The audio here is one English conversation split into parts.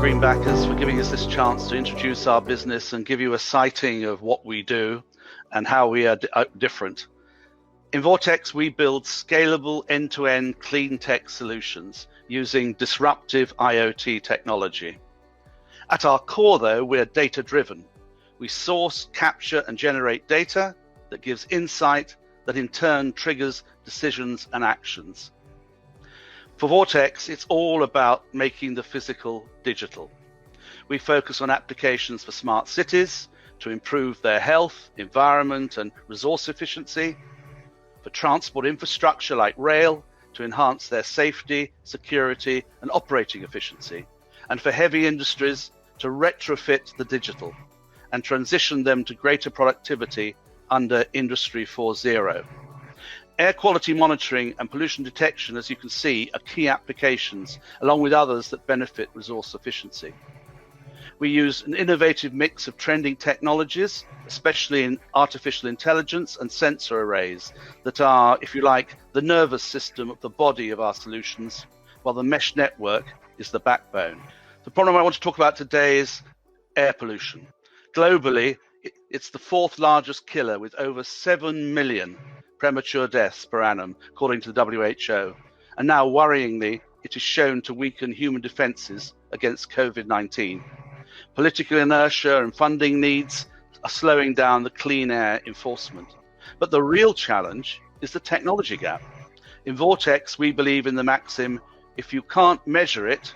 Greenbackers, for giving us this chance to introduce our business and give you a sighting of what we do and how we are different. In Vortex, we build scalable end-to-end clean tech solutions using disruptive IoT technology. At our core, though, we're data-driven. We source, capture, and generate data that gives insight that in turn triggers decisions and actions. For Vortex, it's all about making the physical digital. We focus on applications for smart cities to improve their health, environment, and resource efficiency, for transport infrastructure like rail to enhance their safety, security, and operating efficiency, and for heavy industries to retrofit the digital and transition them to greater productivity under Industry 4.0. Air quality monitoring and pollution detection, as you can see, are key applications, along with others that benefit resource efficiency. We use an innovative mix of trending technologies, especially in artificial intelligence and sensor arrays that are, if you like, the nervous system of the body of our solutions, while the mesh network is the backbone. The problem I want to talk about today is air pollution. Globally, it's the fourth largest killer, with over 7 million premature deaths per annum, according to the WHO. And now, worryingly, it is shown to weaken human defenses against COVID-19. Political inertia and funding needs are slowing down the clean air enforcement. But the real challenge is the technology gap. In Vortex, we believe in the maxim, if you can't measure it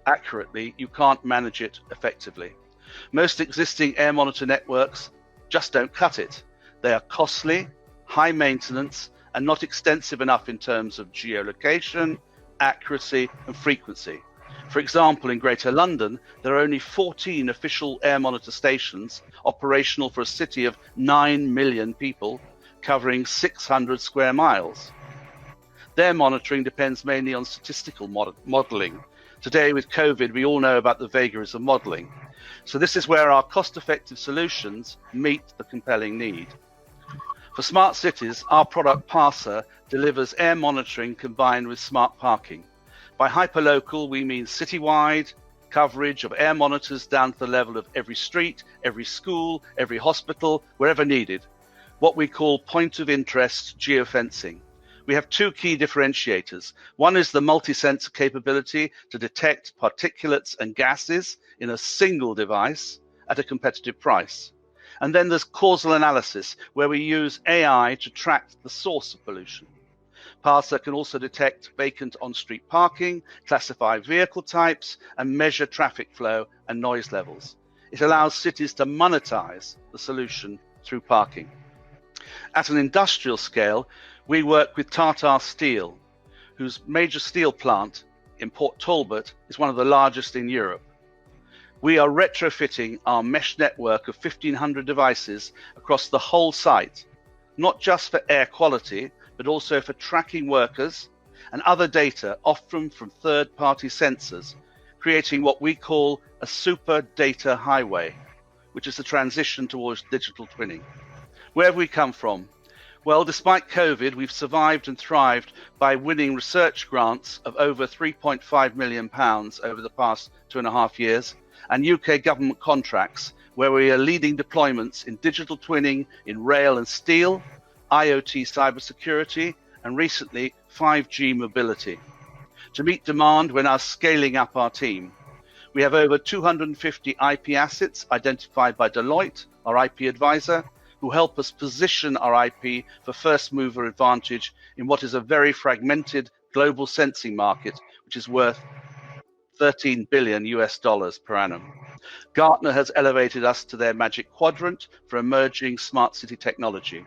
accurately, you can't manage it effectively. Most existing air monitor networks just don't cut it. They are costly, high maintenance, and not extensive enough in terms of geolocation, accuracy, and frequency. For example, in Greater London, there are only 14 official air monitor stations operational for a city of 9 million people, covering 600 square miles. Their monitoring depends mainly on statistical modeling. Today, with COVID, we all know about the vagaries of modeling. So this is where our cost-effective solutions meet the compelling need. For smart cities, our product Parser delivers air monitoring combined with smart parking. By hyperlocal, we mean citywide coverage of air monitors down to the level of every street, every school, every hospital, wherever needed. What we call point of interest geofencing. We have two key differentiators. One is the multi-sensor capability to detect particulates and gases in a single device at a competitive price. And then there's causal analysis, where we use AI to track the source of pollution. Parser can also detect vacant on-street parking, classify vehicle types, and measure traffic flow and noise levels. It allows cities to monetize the solution through parking. At an industrial scale, we work with Tata Steel, whose major steel plant in Port Talbot is one of the largest in Europe. We are retrofitting our mesh network of 1,500 devices across the whole site, not just for air quality, but also for tracking workers and other data, often from third-party sensors, creating what we call a super data highway, which is the transition towards digital twinning. Where have we come from? Well, despite COVID, we've survived and thrived by winning research grants of over £3.5 million over the past 2.5 years, and UK government contracts where we are leading deployments in digital twinning in rail and steel, IoT cybersecurity, and recently 5G mobility. To meet demand, we're now scaling up our team. We have over 250 IP assets identified by Deloitte, our IP advisor, who help us position our IP for first mover advantage in what is a very fragmented global sensing market, which is worth $13 billion per annum. Gartner has elevated us to their Magic Quadrant for emerging smart city technology.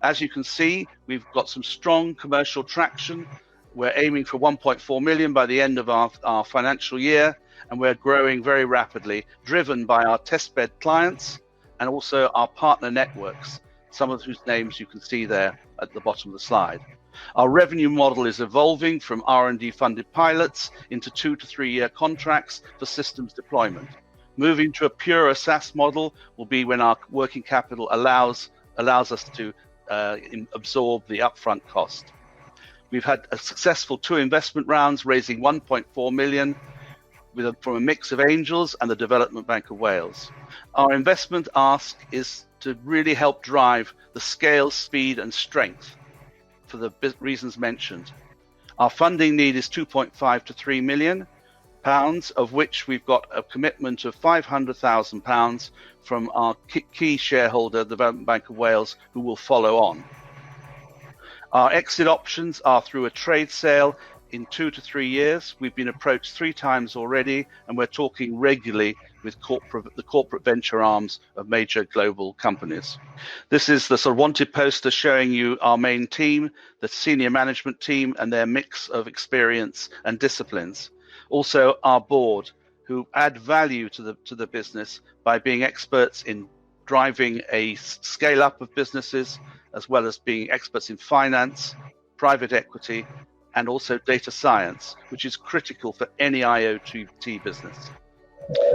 As you can see, we've got some strong commercial traction. We're aiming for 1.4 million by the end of our financial year, and we're growing very rapidly, driven by our testbed clients and also our partner networks, some of whose names you can see there at the bottom of the slide. Our revenue model is evolving from R&D funded pilots into 2 to 3 year contracts for systems deployment. Moving to a pure SaaS model will be when our working capital allows us to absorb the upfront cost. We've had a successful 2 investment rounds, raising 1.4 million. from a mix of angels and the Development Bank of Wales. Our investment ask is to really help drive the scale, speed and strength for the reasons mentioned. Our funding need is 2.5 to 3 million pounds, of which we've got a commitment of £500,000 from our key shareholder, the Development Bank of Wales, who will follow on. Our exit options are through a trade sale in 2 to 3 years. We've been approached 3 times already, and we're talking regularly with the corporate venture arms of major global companies. This is the sort of wanted poster showing you our main team, the senior management team, and their mix of experience and disciplines. Also our board, who add value to the business by being experts in driving a scale up of businesses, as well as being experts in finance, private equity, and also data science, which is critical for any IoT business.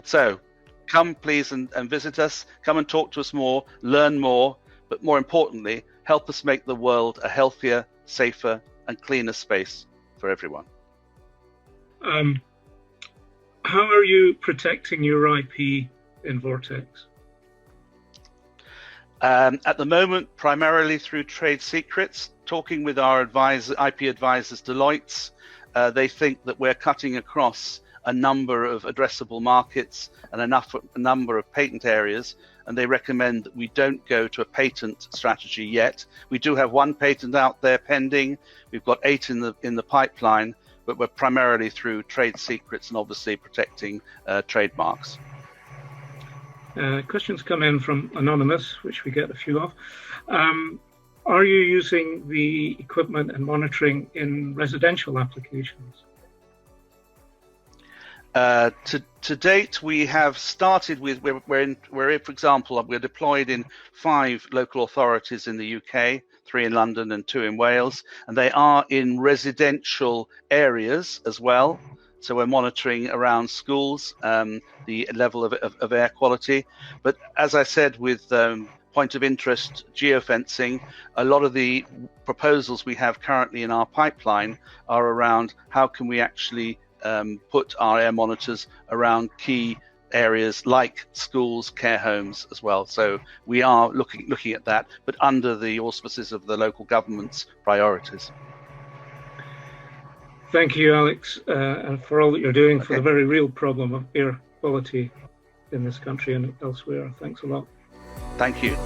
So come please and visit us, come and talk to us more, learn more, but more importantly, help us make the world a healthier, safer and cleaner space for everyone. How are you protecting your IP in Vortex? At the moment, primarily through trade secrets, talking with our IP advisors, Dyce, they think that we're cutting across a number of addressable markets and a number of patent areas, and they recommend that we don't go to a patent strategy yet. We do have 1 patent out there pending. We've got 8 in the pipeline, but we're primarily through trade secrets and obviously protecting trademarks. Questions come in from Anonymous, which we get a few of. Are you using the equipment and monitoring in residential applications? To date, we have started with, we're for example, we're deployed in 5 local authorities in the UK, 3 in London and 2 in Wales, and they are in residential areas as well. So we're monitoring around schools, the level of air quality. But as I said, with point of interest geofencing, a lot of the proposals we have currently in our pipeline are around how can we actually put our air monitors around key areas like schools, care homes as well. So we are looking at that, but under the auspices of the local government's priorities. Thank you, Alex, and for all that you're doing for the very real problem of air quality in this country and elsewhere. Thanks a lot. Thank you.